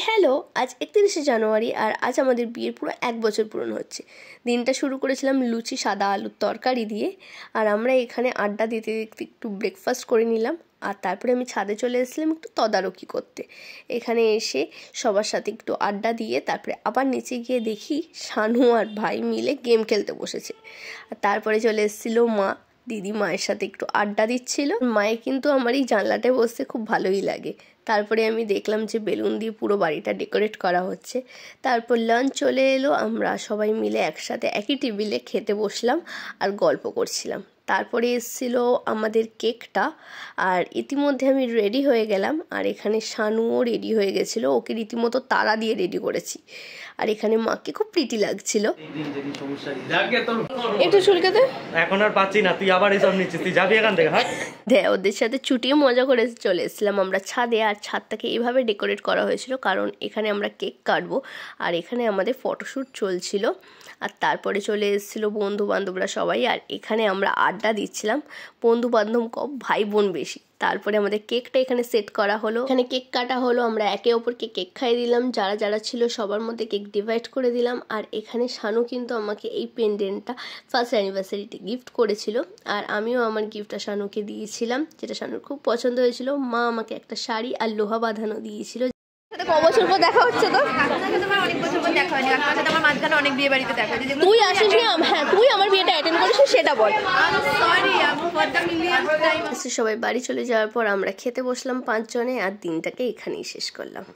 Hello, আজ 31শে জানুয়ারি আর আজ আমাদের বিয়ের পুরো 1 বছর পূরণ হচ্ছে। দিনটা শুরু করেছিলাম লুচি সাদা আলুর তরকারি দিয়ে, আর আমরা এখানে আড্ডা দিতে দিতে একটু ব্রেকফাস্ট করে নিলাম। আর তারপরে আমি ছাদে চলে এসেছিলাম একটু তদারকি করতে। এখানে এসে সবার সাথে একটু আড্ডা দিয়ে তারপরে আবার নিচে গিয়ে দেখি শানু আর ভাই মিলে গেম খেলতে বসেছে। আর তারপরে চলে এসেছিলো মা, দিদি মায়ের সাথে একটু আড্ডা দিচ্ছিল। মায়ের কিন্তু আমার এই জানলাটায় বসতে খুব ভালোই লাগে। তারপরে আমি দেখলাম যে বেলুন দিয়ে পুরো বাড়িটা ডেকোরেট করা হচ্ছে। তারপর লাঞ্চ চলে এলো, আমরা সবাই মিলে একসাথে একই টেবিলে খেতে বসলাম আর গল্প করছিলাম। তারপরে এসেছিলো আমাদের কেকটা, আর ইতিমধ্যে আমি রেডি হয়ে গেলাম। আর এখানে শানুও রেডি হয়ে গেছিলো, ওকে রীতিমতো তাড়া দিয়ে রেডি করেছি। আর এখানে মাকে খুব প্রিটি লাগছিল। একটু চুলকাতে এখন আর পাচ্ছি না, তুই আবার এসব নিচ্ছিস, তুই যাবি এখান থেকে। হ্যাঁ, ওদের সাথে ছুটিয়ে মজা করে চলে এসেছিলাম আমরা ছাদে। আর ছাদটাকে এইভাবে ডেকোরেট করা হয়েছিল কারণ এখানে আমরা কেক কাটবো আর এখানে আমাদের ফটোশ্যুট চলছিল। আর তারপরে চলে এসেছিলো বন্ধু বান্ধবরা সবাই, আর এখানে আমরা আড্ডা দিচ্ছিলাম। বন্ধু বান্ধব কম, ভাই বোন বেশি। তারপরে আমাদের কেকটা এখানে সেট করা হলো, এখানে কেক কাটা হলো, আমরা একে অপরকে কেক খাইয়ে দিলাম। যারা যারা ছিল সবার মধ্যে কেক ডিভাইড করে দিলাম। আর এখানে শানু কিন্তু আমাকে এই পেন্ডেন্টটা ফার্স্ট অ্যানিভার্সারিতে গিফট করেছিল, আর আমিও আমার গিফটটা শানুকে দিয়েছিলাম, যেটা শানুর খুব পছন্দ হয়েছিল। মা আমাকে একটা শাড়ি আর লোহা বাঁধানো দিয়েছিল। ক বছর পর দেখা হচ্ছে তো? অনেক বছর পর দেখা হয়নি, আপনার সাথে আমার মাঝখানে অনেক বিয়ে বাড়িতে দেখা হয়েছে। তুই আসিস না? হ্যাঁ, তুই আমার বিয়েটা অ্যাটেন্ড করিস সেটা বল। সবাই বাড়ি চলে যাওয়ার পর আমরা খেতে বসলাম 5 জনে, আর দিনটাকে এখানেই শেষ করলাম।